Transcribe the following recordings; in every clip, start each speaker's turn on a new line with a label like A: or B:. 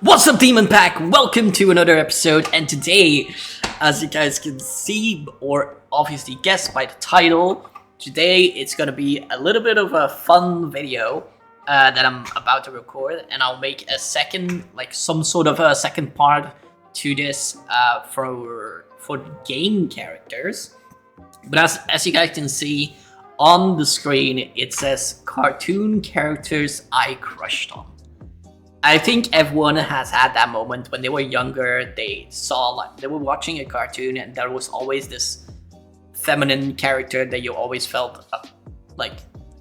A: What's up, Demon Pack? Welcome to another episode, and today, as you guys can see, or obviously guess by the title, today it's gonna be a little bit of a fun video that I'm about to record, and I'll make a second, like some sort of a second part to this for the game characters. But as you guys can see on the screen, it says cartoon characters I crushed on. I think everyone has had that moment when they were younger. They were watching a cartoon, and there was always this feminine character that you always felt like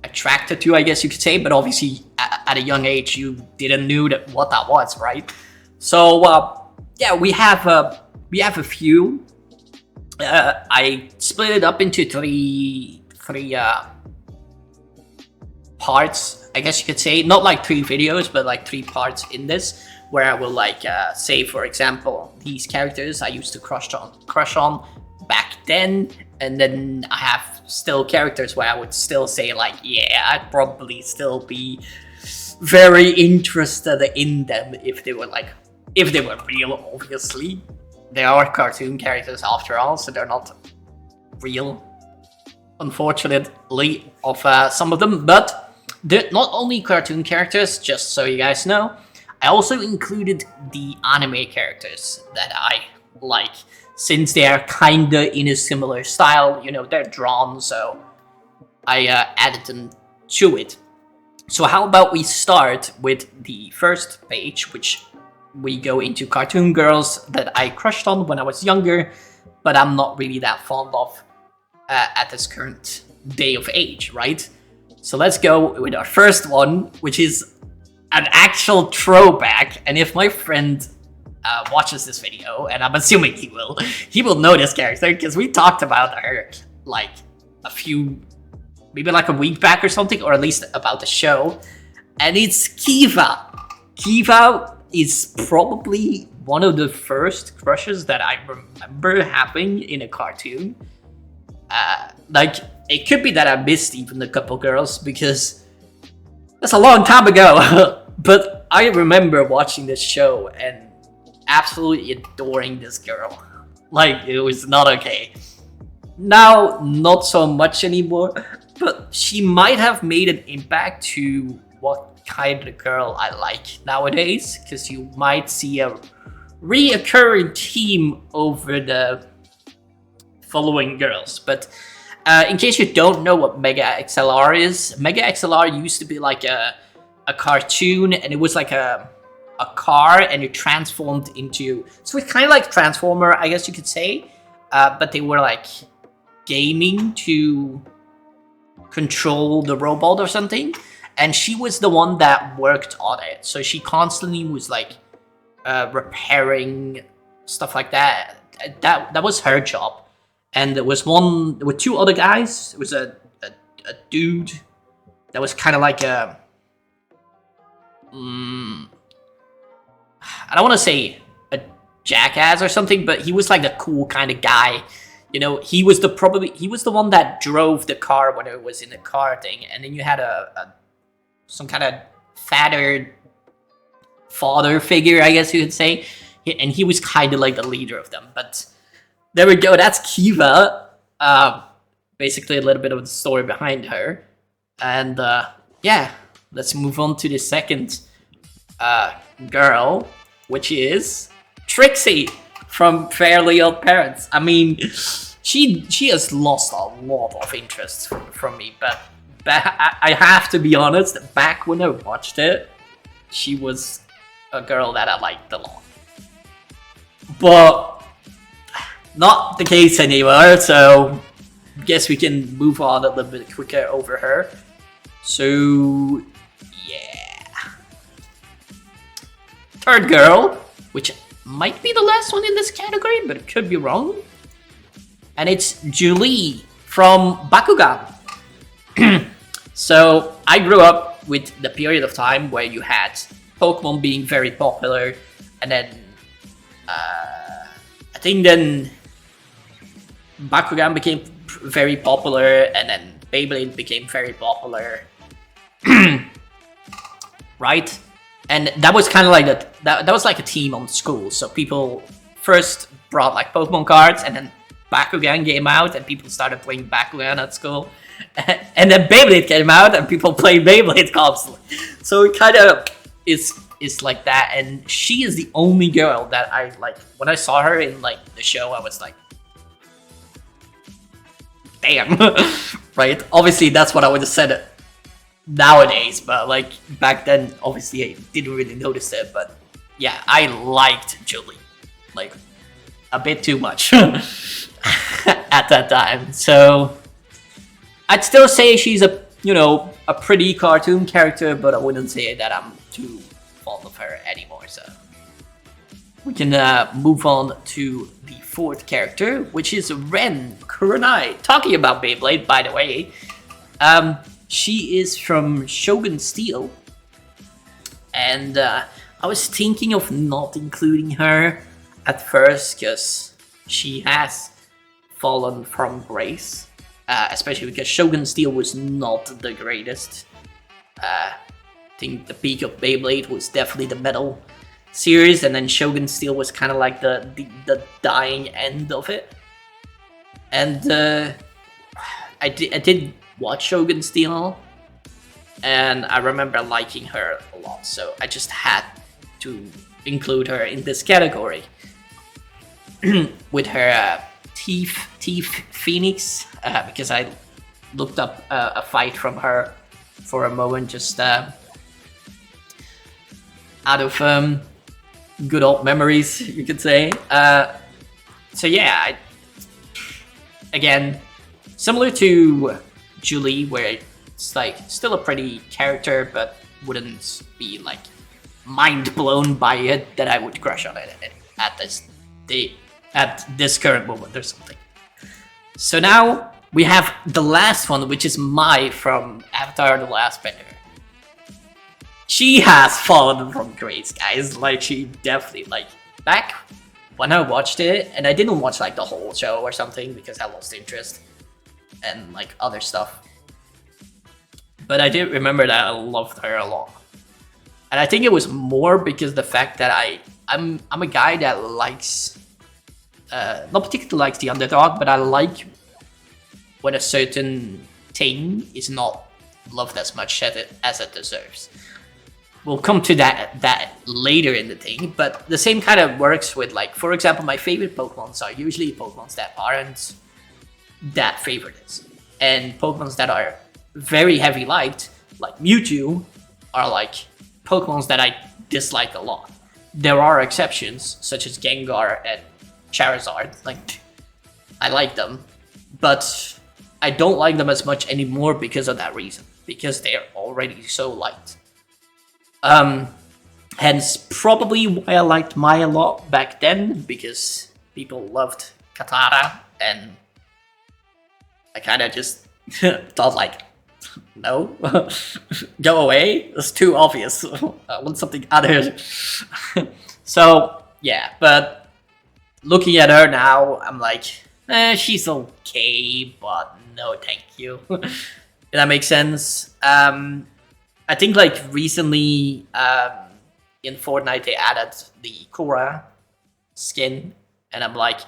A: attracted to, I guess you could say. But obviously, at a young age, you didn't know what that was, right? So yeah, we have a few. I split it up into three parts, I guess you could say. Not like 3 videos, but like 3 parts in this, where I will like say, for example, these characters I used to crush on back then, and then I have still characters where I would still say like, yeah, I'd probably still be very interested in them if they were real. Obviously, they are cartoon characters after all, so they're not real, unfortunately, of some of them. But they're not only cartoon characters, just so you guys know. I also included the anime characters that I like, since they are kinda in a similar style. You know, they're drawn, so I added them to it. So how about we start with the first page, which we go into cartoon girls that I crushed on when I was younger, but I'm not really that fond of at this current day of age, right? So let's go with our first one, which is an actual throwback. And if my friend watches this video, and I'm assuming he will know this character, because we talked about her like maybe like a week back or something, or at least about the show. And it's Kiva. Kiva is probably one of the first crushes that I remember having in a cartoon. Like, it could be that I missed even a couple girls, because that's a long time ago. But I remember watching this show and absolutely adoring this girl. Like, it was not okay. Now, not so much anymore, but she might have made an impact to what kind of girl I like nowadays, because you might see a reoccurring theme over the following girls. But in case you don't know what Mega XLR is, Mega XLR used to be like a cartoon, and it was like a car, and it transformed into, so it's kind of like Transformer, I guess you could say, but they were like gaming to control the robot or something, and she was the one that worked on it. So she constantly was like repairing stuff like that. That was her job. And there were 2 other guys. It was a dude that was kind of like a I don't want to say a jackass or something, but he was like the cool kind of guy. You know, he was the one that drove the car when it was in the car thing. And then you had some kind of father figure, I guess you could say, and he was kind of like the leader of them. But there we go, that's Kiva. Basically a little bit of the story behind her. And yeah, let's move on to the second girl, which is Trixie from Fairly Odd Parents. I mean, she has lost a lot of interest from me, but I have to be honest, back when I watched it, she was a girl that I liked a lot. But not the case anymore, so I guess we can move on a little bit quicker over her. So yeah. Third girl, which might be the last one in this category, but it could be wrong. And it's Julie from Bakugan. So I grew up with the period of time where you had Pokemon being very popular, and then I think then Bakugan became very popular, and then Beyblade became very popular. Right? And that was kind of like that was like a team on school. So people first brought like Pokemon cards, and then Bakugan came out, and people started playing Bakugan at school. And then Beyblade came out, and people played Beyblade constantly. So it kind of is like that. And she is the only girl that I like. When I saw her in like the show, I was like, damn. Right? Obviously, that's what I would have said nowadays, but like back then, obviously, I didn't really notice it. But yeah, I liked Julie, like a bit too much at that time. So I'd still say she's a a pretty cartoon character, but I wouldn't say that I'm too fond of her anymore. So we can move on to the fourth character, which is Ren Kurenai. Talking about Beyblade, by the way, she is from Shogun Steel, and I was thinking of not including her at first because she has fallen from grace. Especially because Shogun Steel was not the greatest. I think the peak of Beyblade was definitely the Metal series, and then Shogun Steel was kind of like the dying end of it. And I did watch Shogun Steel, and I remember liking her a lot, so I just had to include her in this category with her Thief Phoenix, because I looked up a fight from her for a moment, just out of good old memories, you could say. So yeah, again, similar to Julie, where it's like still a pretty character, but wouldn't be like mind blown by it that I would crush on it at this current moment or something. So now we have the last one, which is Mai from Avatar: The Last Bender. She has fallen from grace, guys. Like, she definitely, like, back when I watched it, and I didn't watch like the whole show or something because I lost interest and like other stuff. But I did remember that I loved her a lot. And I think it was more because the fact that I'm a guy that likes not particularly likes the underdog, but I like when a certain thing is not loved as much as it deserves. We'll come to that later in the thing, but the same kind of works with, like, for example, my favorite Pokemons are usually Pokemons that aren't that favorites, and Pokemons that are very heavy liked, like Mewtwo, are like Pokemons that I dislike a lot. There are exceptions, such as Gengar and Charizard. Like, I like them, but I don't like them as much anymore because of that reason, because they're already so liked. Hence probably why I liked Mai a lot back then, because people loved Katara, and I kind of just thought like, no, go away, it's too obvious, I want something other. So yeah, but looking at her now, I'm like, she's okay, but no thank you. If that makes sense. I think like recently in Fortnite they added the Korra skin, and I'm like,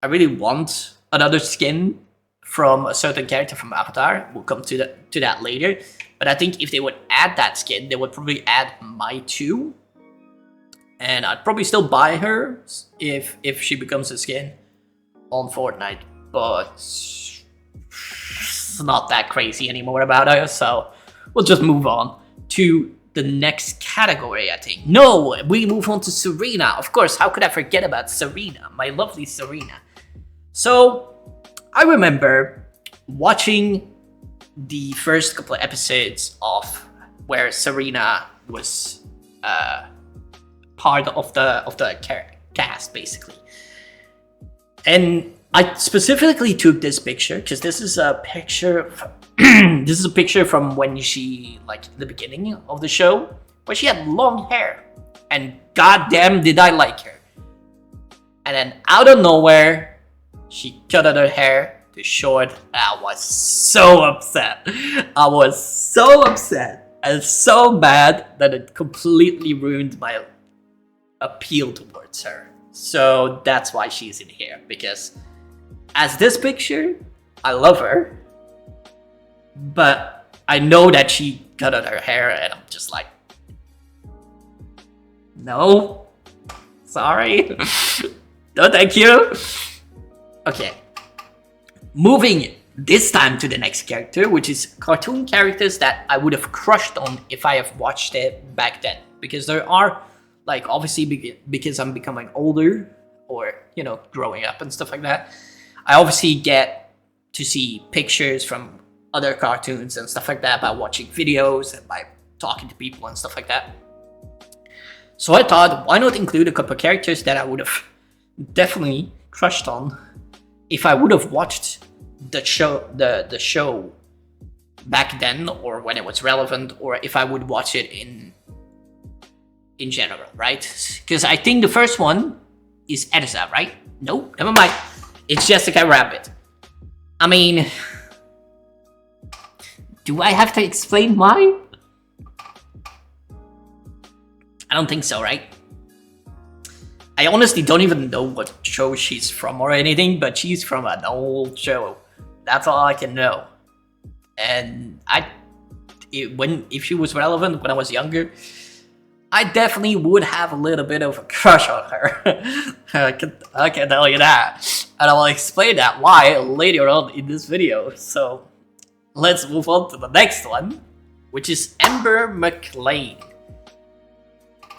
A: I really want another skin from a certain character from Avatar. We'll come to that later. But I think if they would add that skin, they would probably add Mai too. And I'd probably still buy her if she becomes a skin on Fortnite. But it's not that crazy anymore about her, so we'll just move on to the next category, I think. No, we move on to Serena. Of course, how could I forget about Serena? My lovely Serena. So I remember watching the first couple of episodes of where Serena was part of the cast, basically. And I specifically took this picture because this is a picture from when she, like, the beginning of the show, where she had long hair, and goddamn did I like her. And then out of nowhere, she cut her hair to short. I was so upset. I was so upset and so mad that it completely ruined appeal towards her. So that's why she's in here, because as this picture, I love her, but I know that she cut out her hair and I'm just like, no, sorry, no thank you. Okay, moving this time to the next character, which is cartoon characters that I would have crushed on if I have watched it back then. Because there are, like, obviously because I'm becoming older, or, you know, growing up and stuff like that, I obviously get to see pictures from other cartoons and stuff like that by watching videos and by talking to people and stuff like that. So I thought, why not include a couple of characters that I would have definitely crushed on if I would have watched the show back then, or when it was relevant, or if I would watch it in general, right? Because I think the first one is Edisa, right? No, never mind. It's Jessica Rabbit. I mean, do I have to explain why? I don't think so, right? I honestly don't even know what show she's from or anything, but she's from an old show. That's all I can know. And if she was relevant when I was younger, I definitely would have a little bit of a crush on her. I can tell you that. And I will explain that why later on in this video. So let's move on to the next one, which is Amber McLean.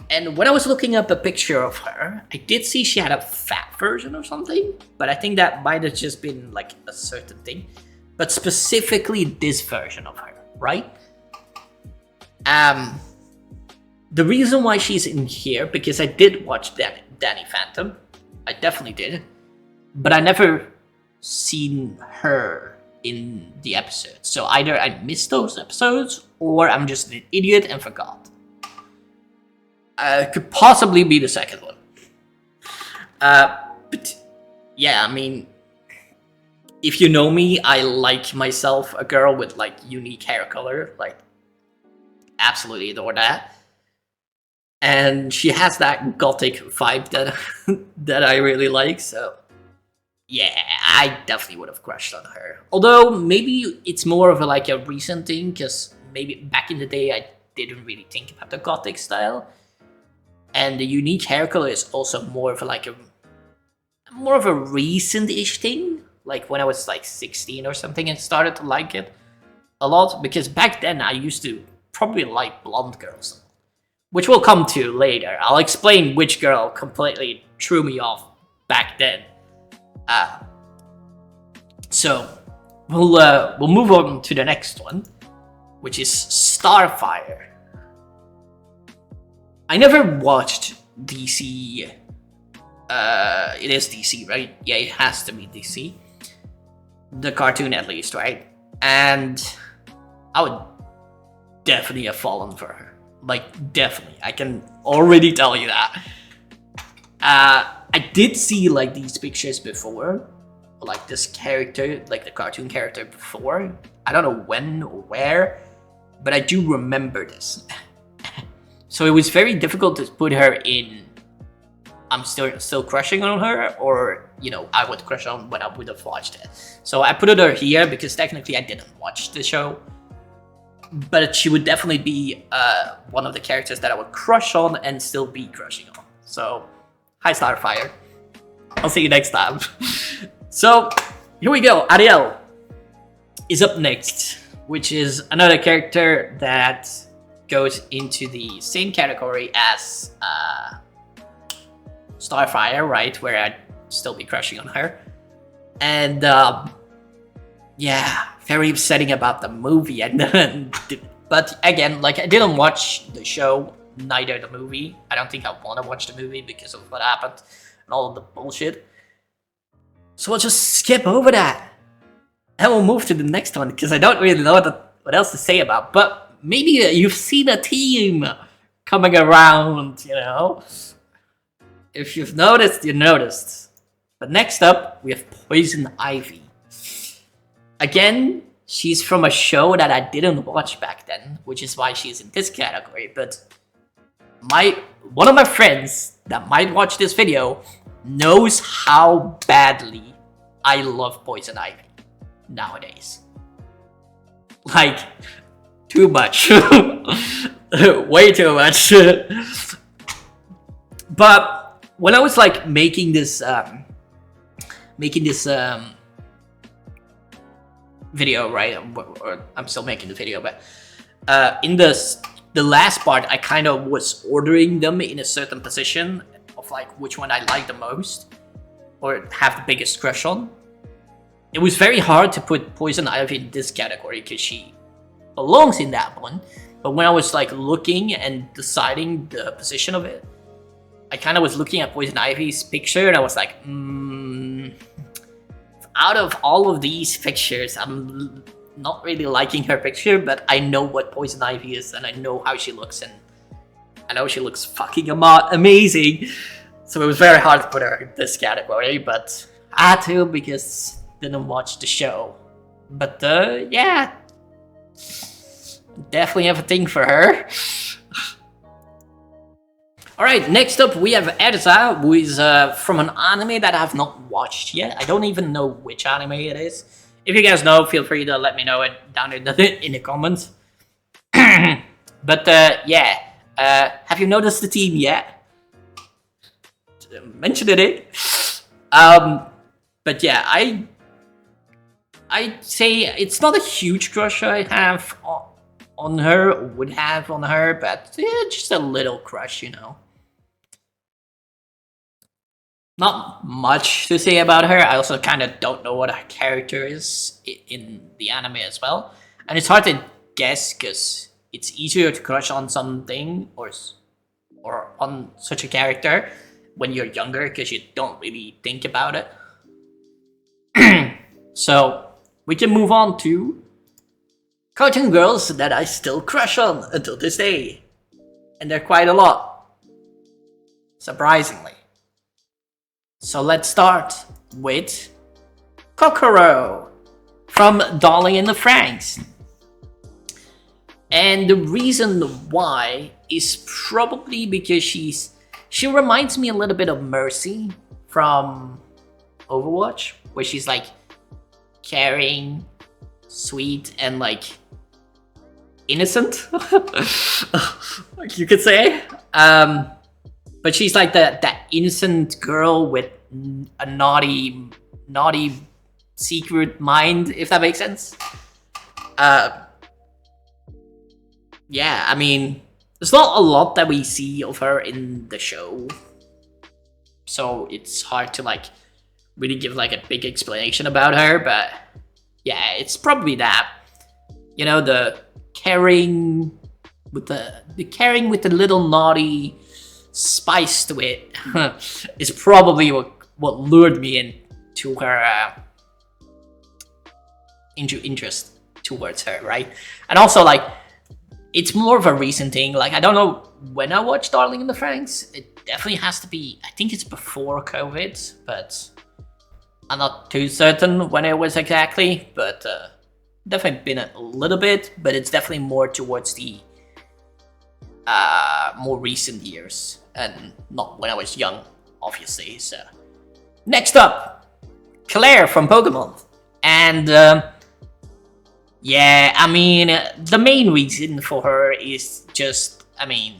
A: And when I was looking up a picture of her, I did see she had a fat version or something, but I think that might have just been like a certain thing. But specifically this version of her, right? The reason why she's in here, because I did watch Danny Phantom. I definitely did. But I never seen her in the episode. So either I missed those episodes, or I'm just an idiot and forgot. Could possibly be the second one. But yeah, I mean, if you know me, I like myself a girl with like unique hair color. Like, absolutely adore that. And she has that gothic vibe that that I really like. So yeah, I definitely would have crushed on her. Although maybe it's more of a recent thing, because maybe back in the day I didn't really think about the gothic style. And the unique hair color is also more of a recent-ish thing. Like when I was like 16 or something and started to like it a lot. Because back then I used to probably like blonde girls. Which we'll come to later. I'll explain which girl completely threw me off back then. So we'll move on to the next one, which is Starfire. I never watched DC. It is DC, right? Yeah, it has to be DC. The cartoon, at least, right? And I would definitely have fallen for her. Like, definitely. I can already tell you that. I did see, like, these pictures before. Like, this character, like the cartoon character before. I don't know when or where, but I do remember this. So it was very difficult to put her in I'm still crushing on her, or, you know, I would crush on when I would have watched it. So I put her here because technically I didn't watch the show. But she would definitely be one of the characters that I would crush on and still be crushing on. So, hi Starfire. I'll see you next time. So, here we go. Ariel is up next, which is another character that goes into the same category as Starfire, right? Where I'd still be crushing on her. And, yeah, very upsetting about the movie. But again, like, I didn't watch the show, neither the movie. I don't think I want to watch the movie because of what happened and all of the bullshit. So we'll just skip over that. And we'll move to the next one, because I don't really know what else to say about. But maybe you've seen a team coming around, you know? If you've noticed, you noticed. But next up, we have Poison Ivy. Again, she's from a show that I didn't watch back then, which is why she's in this category. But my one of my friends that might watch this video knows how badly I love Poison Ivy nowadays. Like, too much. Way too much. But when I was like making this video, right? Or I'm still making the video, but in the last part, I kind of was ordering them in a certain position of like which one I like the most or have the biggest crush on. It was very hard to put Poison Ivy in this category because she belongs in that one. But when I was like looking and deciding the position of it, I kind of was looking at Poison Ivy's picture and I was like, out of all of these pictures, I'm not really liking her picture, but I know what Poison Ivy is and I know how she looks, and I know she looks fucking amazing. So it was very hard to put her in this category, but I had to because I didn't watch the show. But yeah, definitely have a thing for her. Alright, next up we have Erza, who is from an anime that I have not watched yet. I don't even know which anime it is. If you guys know, feel free to let me know it down in the comments. But yeah, have you noticed the team yet? Mentioned it. But yeah, I'd say it's not a huge crush I have on her, or would have on her, but yeah, just a little crush, you know. Not much to say about her. I also kind of don't know what her character is in the anime as well. And it's hard to guess because it's easier to crush on something or on such a character when you're younger because you don't really think about it. So we can move on to cartoon girls that I still crush on until this day. And they're quite a lot. Surprisingly. So let's start with Kokoro from Darling in the Franxx. And the reason why is probably because she reminds me a little bit of Mercy from Overwatch, where she's like caring, sweet, and like innocent, like you could say. But she's like that innocent girl with a naughty secret mind, if that makes sense. Yeah, I mean, there's not a lot that we see of her in the show, so it's hard to like really give like a big explanation about her. But yeah, it's probably that, you know, the caring with the little naughty spice to it is probably what lured me into her into interest towards her, right? And also like it's more of a recent thing. Like I don't know when I watched Darling in the Franxx. It definitely has to be, I think it's before COVID, but I'm not too certain when it was exactly. But definitely been a little bit, but it's definitely more towards the more recent years and not when I was young, obviously. So next up, Claire from Pokemon. And yeah, I mean, the main reason for her is just, I mean,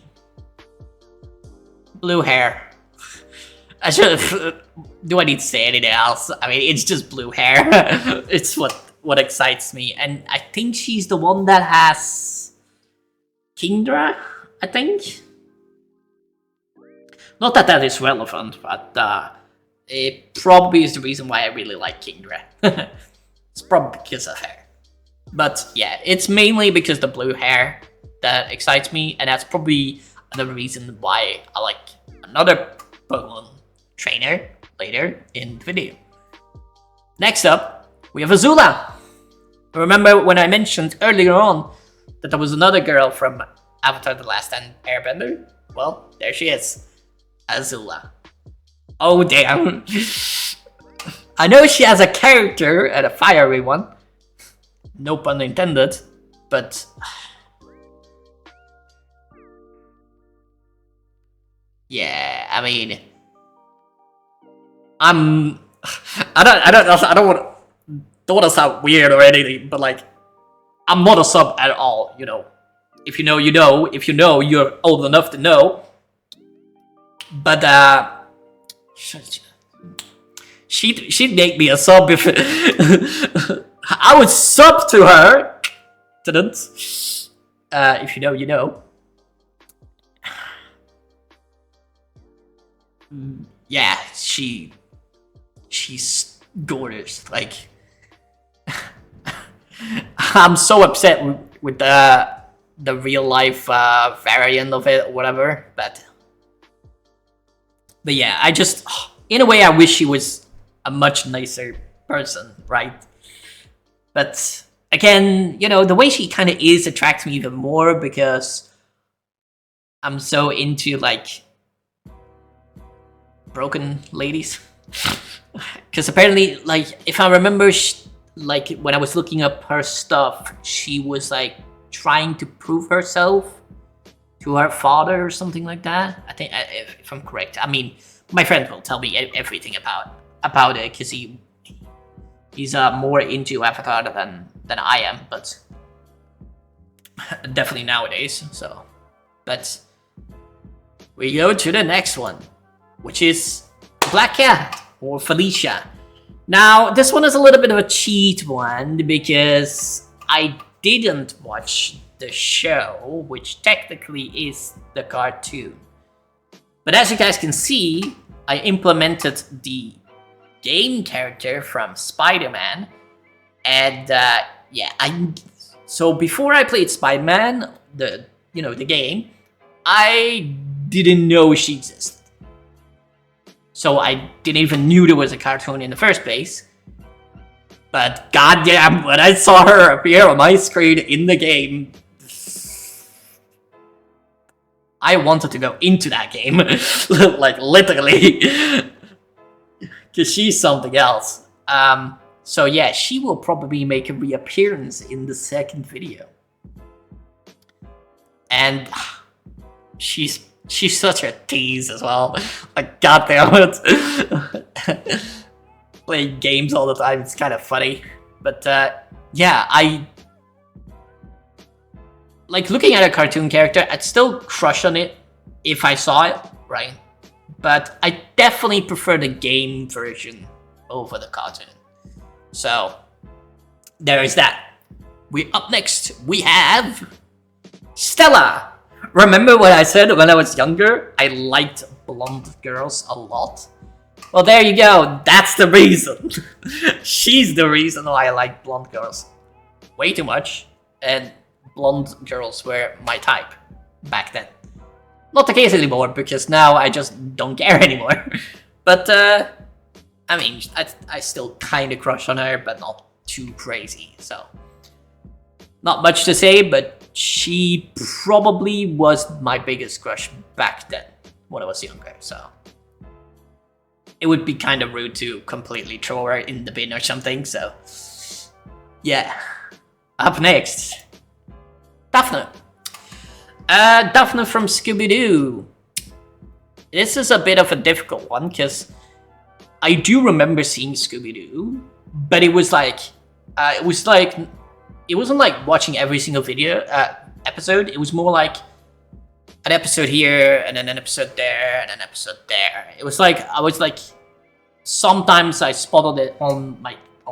A: blue hair. Do I need to say anything else? I mean, it's just blue hair. It's what excites me. And I think she's the one that has Kingdra, I think. Not that that is relevant, but it probably is the reason why I really like Kingdra. It's probably because of her. But yeah, it's mainly because the blue hair that excites me, and that's probably another reason why I like another Pokemon trainer later in the video. Next up, we have Azula. Remember when I mentioned earlier on that there was another girl from Avatar: The Last Airbender? Well, there she is. Azula. Oh damn. I know she has a character and a fiery one. No pun intended, but yeah, I mean, I'm, I don't want to sound weird or anything, but like, I'm not a sub at all, you know. If you know, you know. If you know, you're old enough to know. But she'd make me a sub if I would sub to her. Didn't? If you know, you know. Yeah, she's gorgeous. Like, I'm so upset with the real life variant of it or whatever, but yeah, I just, in a way, I wish she was a much nicer person, right? But again, you know, the way she kind of is attracts me even more because I'm so into like broken ladies. Because apparently, like, if I remember, like when I was looking up her stuff, she was like trying to prove herself to her father or something like that. I think, if I'm correct. I mean, my friend will tell me everything about it because he's more into Avatar than I am, but definitely nowadays. So, but we go to the next one, which is Black Cat or Felicia. Now, this one is a little bit of a cheat one because I didn't watch the show, which technically is the cartoon. But as you guys can see, I implemented the game character from Spider-Man, and yeah, so before I played Spider-Man, the game, I didn't know she existed. So I didn't even knew there was a cartoon in the first place. But goddamn, when I saw her appear on my screen in the game, I wanted to go into that game, like literally, because she's something else. So yeah, she will probably make a reappearance in the second video, and she's such a tease as well. Like, goddamn it. Playing games all the time, it's kind of funny. But yeah, I like looking at a cartoon character, I'd still crush on it if I saw it, right? But I definitely prefer the game version over the cartoon. So there is that. Up next, we have Stella. Remember what I said when I was younger? I liked blonde girls a lot. Well, there you go. That's the reason. She's the reason why I like blonde girls. Way too much. And blonde girls were my type back then. Not the case anymore, because now I just don't care anymore. But, I mean, I still kind of crush on her, but not too crazy, so. Not much to say, but she probably was my biggest crush back then, when I was younger, so. It would be kind of rude to completely throw her in the bin or something, so. Yeah. Up next, Daphne. Daphne from Scooby-Doo. This is a bit of a difficult one, because I do remember seeing Scooby-Doo, but it was like, it wasn't like watching every single video, episode. It was more like an episode here, and then an episode there, and an episode there. It was like, sometimes I spotted it on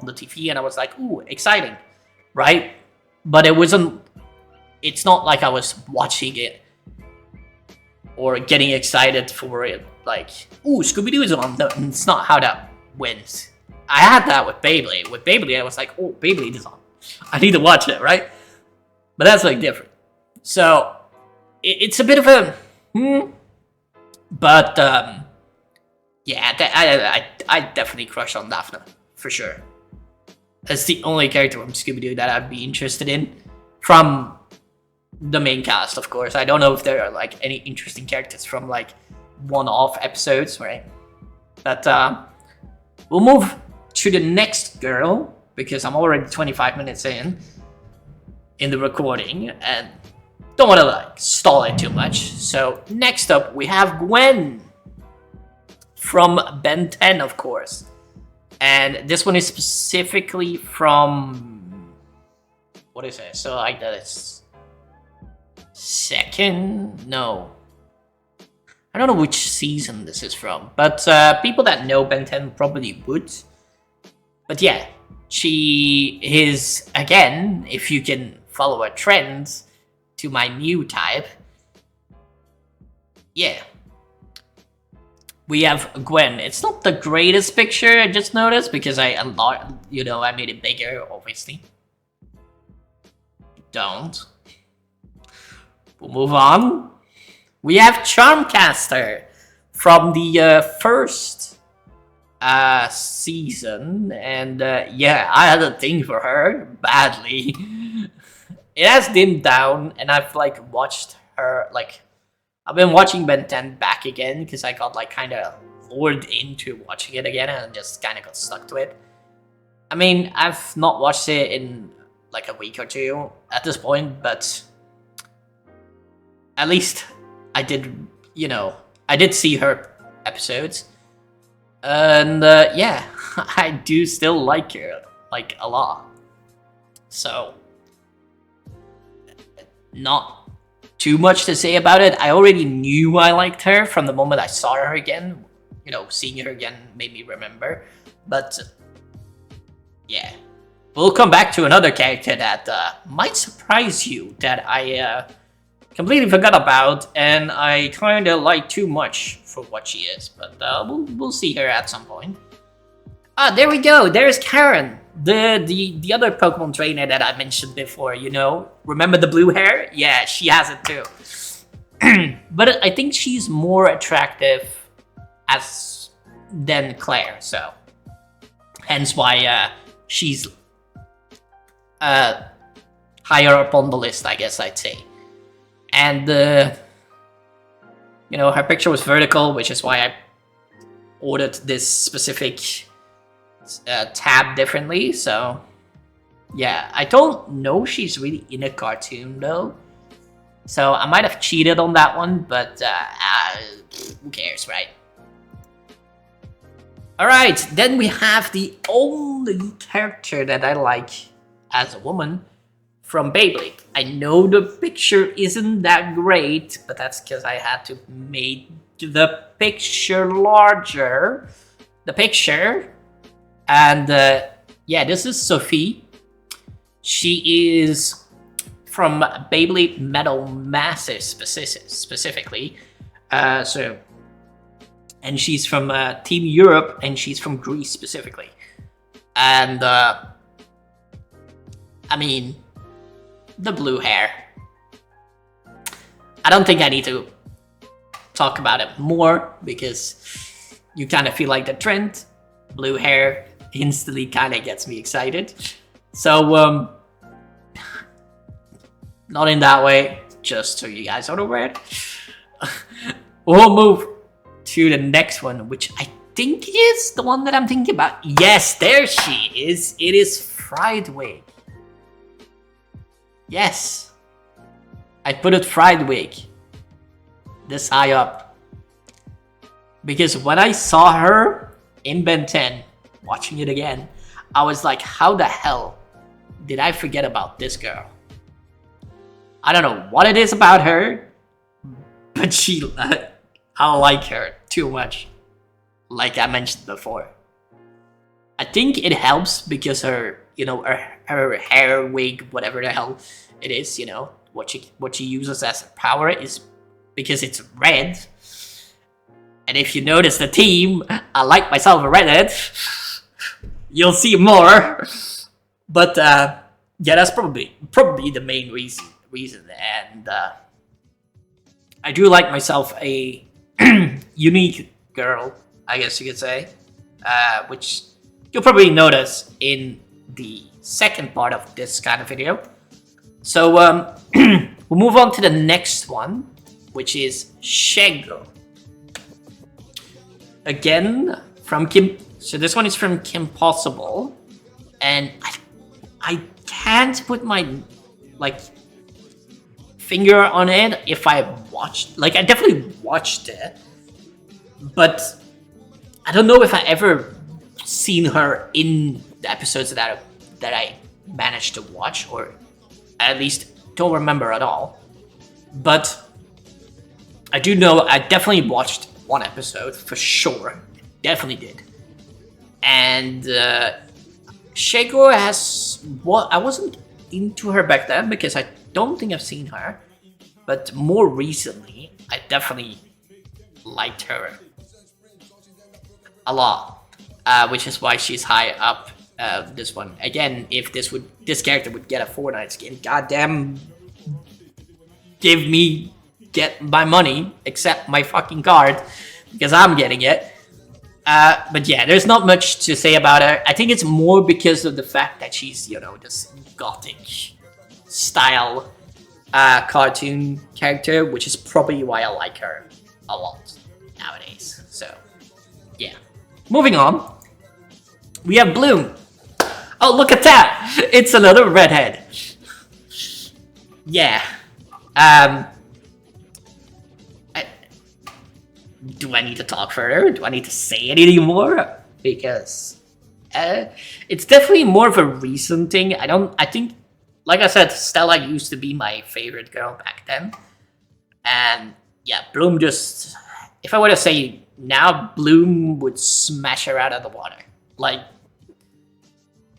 A: the TV, and I was like, ooh, exciting, right? But it's not like I was watching it or getting excited for it, like, ooh, Scooby-Doo is on. No, it's not how that went. I had that with Beyblade. With Beyblade, I was like, oh, Beyblade is on. I need to watch it, right? But that's like different. So, it's a bit of a, but, yeah, I definitely crush on Daphne, for sure. That's the only character from Scooby-Doo that I'd be interested in. From the main cast, of course. I don't know if there are, like, any interesting characters from, like, one-off episodes, right? But, we'll move to the next girl, because I'm already 25 minutes in the recording, and don't want to like stall it too much. So next up we have Gwen from Ben 10, of course, and this one is specifically from, what is it? So like that is second, no, I don't know which season this is from, but people that know Ben 10 probably would. But yeah, she is, again, if you can follow a trend to my new type, yeah. We have Gwen. It's not the greatest picture, I just noticed, because I made it bigger, obviously. Don't. We'll move on. We have Charmcaster from the first season, and yeah, I had a thing for her badly. It has dimmed down, and I've like watched her, like I've been watching Ben 10 back again because I got like kind of lured into watching it again and just kind of got stuck to it. I mean, I've not watched it in like a week or two at this point, but at least I did, I did see her episodes. And yeah, I do still like her, like, a lot. So, not too much to say about it. I already knew I liked her from the moment I saw her again. Seeing her again made me remember. But, yeah. We'll come back to another character that might surprise you, that I completely forgot about, and I kind of like too much for what she is. But we'll see her at some point. Ah, there we go. There's Karen, the other Pokemon trainer that I mentioned before. Remember the blue hair? Yeah, she has it too. But I think she's more attractive than Claire, so hence why she's higher up on the list, I guess I'd say. And her picture was vertical, which is why I ordered this specific tab differently. So yeah, I don't know she's really in a cartoon though, so I might have cheated on that one, but who cares, right? Alright, then we have the only character that I like as a woman from Beyblade. I know the picture isn't that great, but that's because I had to make the picture larger. And yeah, this is Sophie. She is from Beyblade Metal Massive specifically. And she's from Team Europe, and she's from Greece specifically. And I mean, the blue hair. I don't think I need to talk about it more because you kind of feel like the trend. Blue hair instantly kind of gets me excited. So, not in that way, just so you guys are aware. We'll move to the next one, which I think is the one that I'm thinking about. Yes, there she is. It is Friedwig. Yes, I put it Friedwig this high up because when I saw her in Ben 10, watching it again, I was like, how the hell did I forget about this girl? I don't know what it is about her, but I like her too much, like I mentioned before. I think it helps because her hair wig, whatever the hell it is, what she uses as her power is because it's red. And if you notice the theme, I like myself a redhead. You'll see more. But yeah, that's probably the main reason. And I do like myself a unique girl, I guess you could say, which you'll probably notice in the second part of this kind of video. So we'll move on to the next one, which is Shego. Again, from Kim. So this one is from Kim Possible, and I can't put my finger on it if I watched, like, I definitely watched it, but I don't know if I ever seen her in the episodes that I managed to watch, or at least don't remember at all. But I do know I definitely watched one episode for sure. Definitely did. And Shago has what I wasn't into her back then because I don't think I've seen her. But more recently, I definitely liked her a lot, which is why she's high up this one. Again, if this character would get a Fortnite skin, goddamn, get my money, accept my fucking card, because I'm getting it. But yeah, there's not much to say about her. I think it's more because of the fact that she's, you know, this gothic style cartoon character, which is probably why I like her a lot nowadays. So, yeah. Moving on, we have Bloom. Oh, look at that! It's another redhead. Yeah. Do I need to talk further? Do I need to say anything more? Because it's definitely more of a recent thing. I think, like I said, Stella used to be my favorite girl back then. And yeah, Bloom just, if I were to say now, Bloom would smash her out of the water. Like,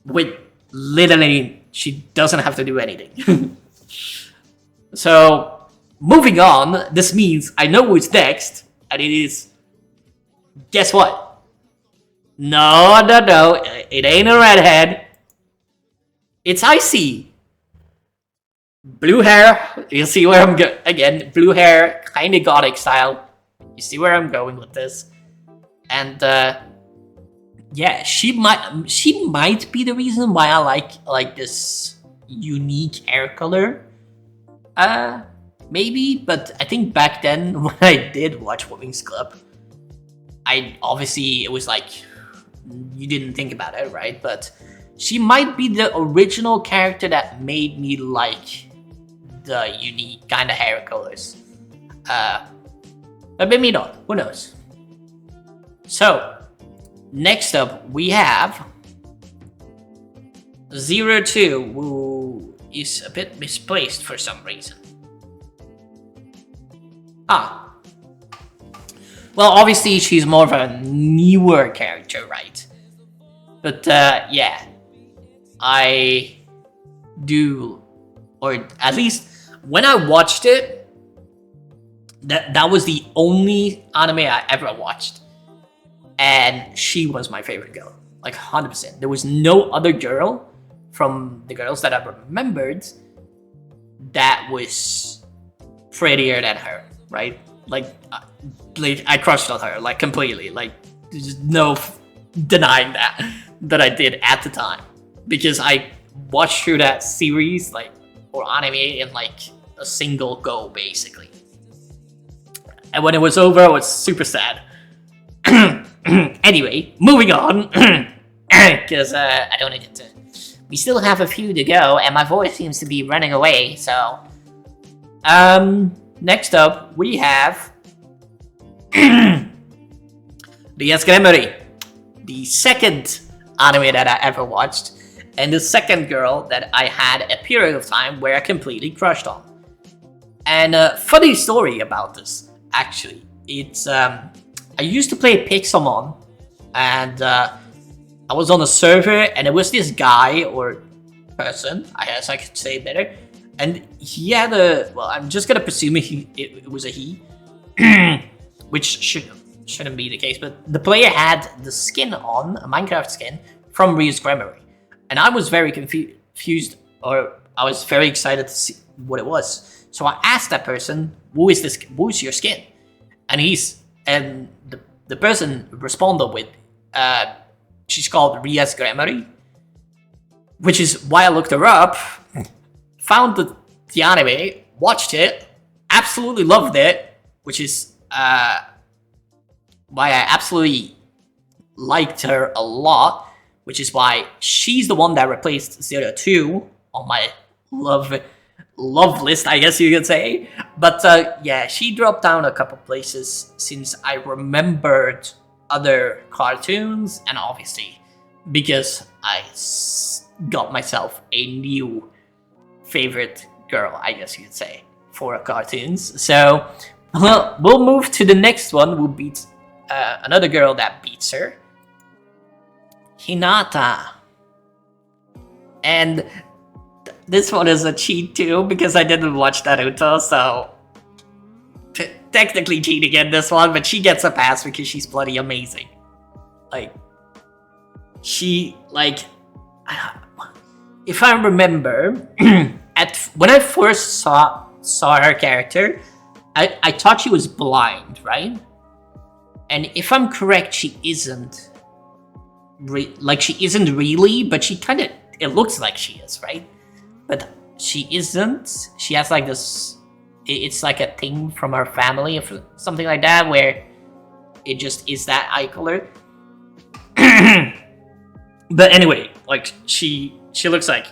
A: with literally, she doesn't have to do anything. So, moving on, this means I know who's next. And it is, guess what? No, it ain't a redhead. It's Icy. Blue hair, you see where I'm going, again, blue hair, kind of gothic style. You see where I'm going with this. And, yeah, she might be the reason why I like this unique hair color. Maybe, but I think back then when I did watch Women's Club, it was like, you didn't think about it, right? But she might be the original character that made me like the unique kind of hair colors. But maybe not, who knows? So, next up we have 02, who is a bit misplaced for some reason. Well, obviously she's more of a newer character, right? But yeah, I do, or at least when I watched it, that was the only anime I ever watched, and she was my favorite girl, like 100%. There was no other girl from the girls that I remembered that was prettier than her. Right? Like, I crushed on her, like, completely. Like, there's no denying that I did at the time. Because I watched through that series, like, or anime in, like, a single go, basically. And when it was over, I was super sad. Anyway, moving on. Because, I don't need to... We still have a few to go, and my voice seems to be running away, so... Next up, we have the Gremory, the second anime that I ever watched, and the second girl that I had a period of time where I completely crushed on. And funny story about this, actually. It's I used to play Pixelmon, and I was on a server, and it was this guy or person, I guess I could say better. And he had well, I'm just gonna presume it was a he, which shouldn't be the case, but the player had the skin on, a Minecraft skin, from Ryu's Gremory. And I was very confused, or I was very excited to see what it was. So I asked that person, who is your skin? And the person responded with, she's called Ryu's Gremory, which is why I looked her up. Found the anime, watched it, absolutely loved it, which is why I absolutely liked her a lot, which is why she's the one that replaced 02 on my love love list, I guess you could say. But yeah, she dropped down a couple places since I remembered other cartoons, and obviously because I got myself a new favorite girl, I guess you could say, for cartoons. So we'll move to the next one. We'll beat another girl that beats her, Hinata. And this one is a cheat too, because I didn't watch Naruto, so technically cheating in this one, but she gets a pass because she's bloody amazing. Like, she, like, if I remember, when I first saw her character, I thought she was blind, right? And if I'm correct, she isn't. She isn't really, but she kind of, it looks like she is, right? But she isn't. She has like this, it's like a thing from her family or something like that, where it just is that eye color. But anyway, like, she looks like,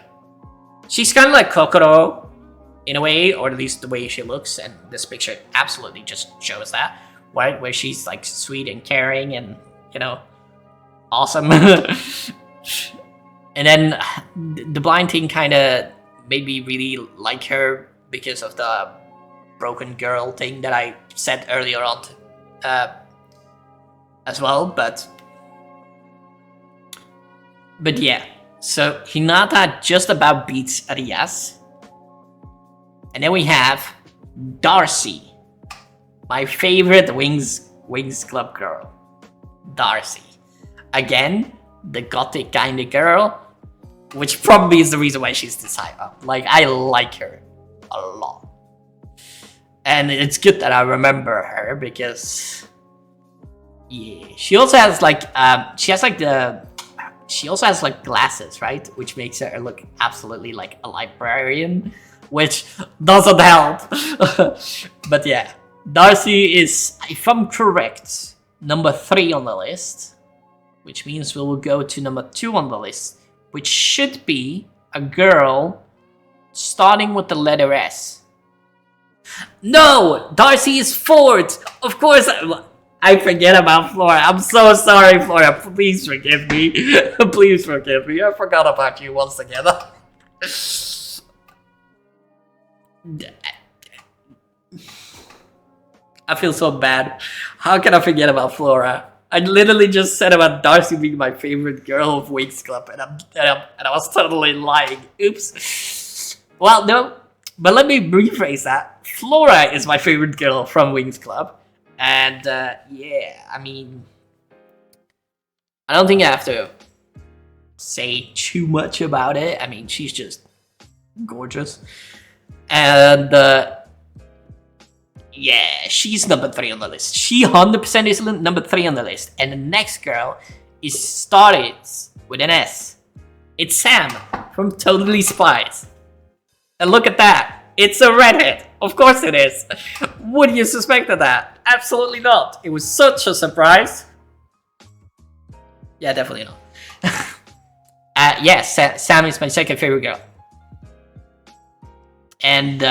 A: she's kind of like Kokoro in a way, or at least the way she looks, and this picture absolutely just shows that, right? Where she's like sweet and caring and, you know, awesome. And then the blind thing kind of made me really like her because of the broken girl thing that I said earlier on as well. But yeah, so Hinata just about beats Arias. And then we have Darcy, my favorite Wings Club girl, Darcy. Again, the gothic kind of girl, which probably is the reason why she's this high up. Like, I like her a lot. And it's good that I remember her because, yeah, she also has like, she also has like glasses, right? Which makes her look absolutely like a librarian, which doesn't help. But yeah, Darcy is, if I'm correct, number 3 on the list, which means we will go to number 2 on the list, which should be a girl starting with the letter S. No! Darcy is 4th! Of course, I forget about Flora. I'm so sorry, Flora. Please forgive me. Please forgive me. I forgot about you once again. I feel so bad. How can I forget about Flora? I literally just said about Darcy being my favorite girl of Wings Club, and I was totally lying. Oops. Well, no, but let me rephrase that. Flora is my favorite girl from Wings Club, and yeah, I mean, I don't think I have to say too much about it. I mean, she's just gorgeous, and yeah, she's number 3 on the list. She 100% is number 3 on the list. And the next girl is started with an S. It's Sam from Totally Spies. And look at that. It's a redhead. Of course it is. Would you suspect of that? Absolutely not. It was such a surprise. Yeah, definitely not. Yes, Sam is my second favorite girl. And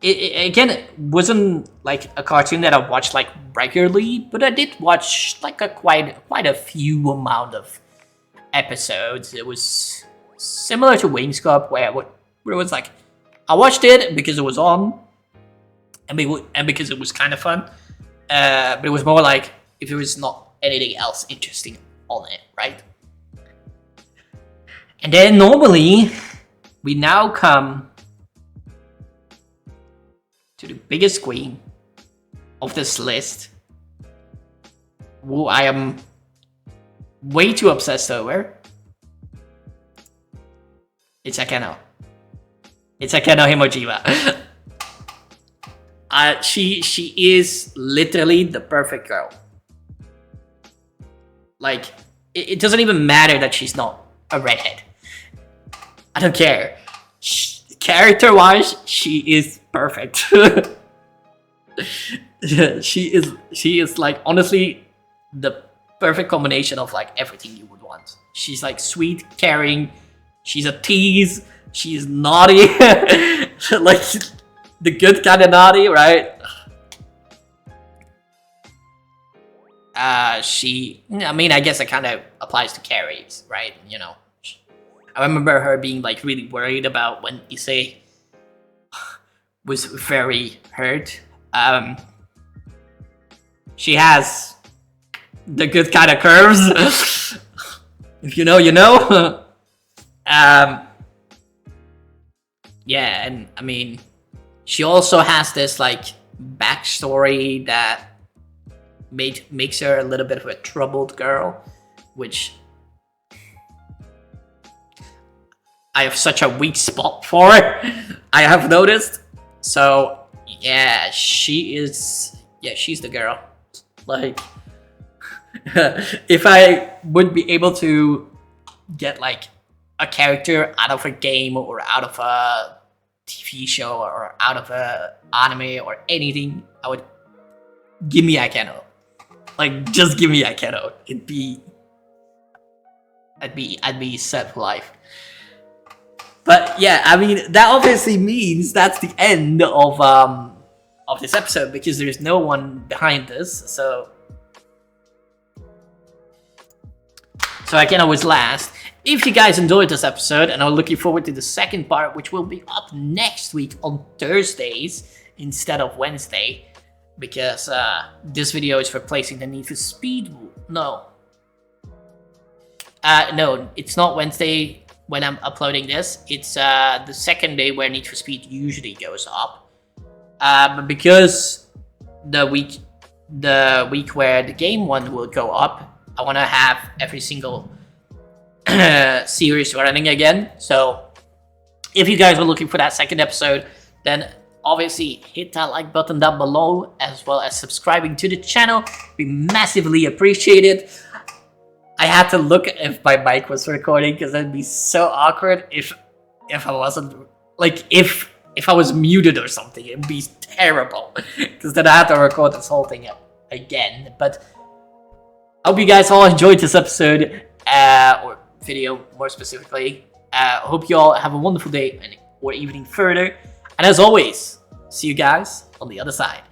A: it wasn't like a cartoon that I watched like regularly, but I did watch like quite a few amount of episodes. It was similar to Wings Club, where it was like, I watched it because it was on, and because it was kind of fun. But it was more like if there was not anything else interesting on it, right? And then normally we now come to the biggest queen of this list, who I am way too obsessed over. It's Akeno. It's Akeno Himojiwa. She is literally the perfect girl. Like, it doesn't even matter that she's not a redhead. I don't care. Character-wise, she is perfect. She is like, honestly, the perfect combination of like everything you would want. She's like sweet, caring, she's a tease, she's naughty, like the good kind of naughty, right? I mean, I guess it kind of applies to Carrie's, right? You know, I remember her being like really worried about when Issei was very hurt. She has the good kind of curves. If you know, you know. Yeah, and I mean, she also has this like backstory that makes her a little bit of a troubled girl, which I have such a weak spot for. I have noticed. So yeah, she's the girl. Like, if I would be able to get like a character out of a game or out of a TV show or out of a anime or anything, I would give me Akeno. Like, just give me Akeno. I'd be set for life. But yeah, I mean, that obviously means that's the end of this episode, because there's no one behind this, so Akeno was last. If you guys enjoyed this episode and are looking forward to the second part, which will be up next week on Thursdays instead of Wednesday, because this video is replacing the Need for Speed. No, it's not Wednesday when I'm uploading this. It's the second day where Need for Speed usually goes up. But because the week where the game one will go up, I want to have every single series running again. So if you guys are looking for that second episode, then obviously hit that like button down below, as well as subscribing to the channel. Be massively appreciated. I had to look if my mic was recording, because that'd be so awkward if I wasn't, like, if I was muted or something. It'd be terrible, because then I had to record this whole thing again. But I hope you guys all enjoyed this episode, or video more specifically. I hope you all have a wonderful day or evening further. And as always, see you guys on the other side.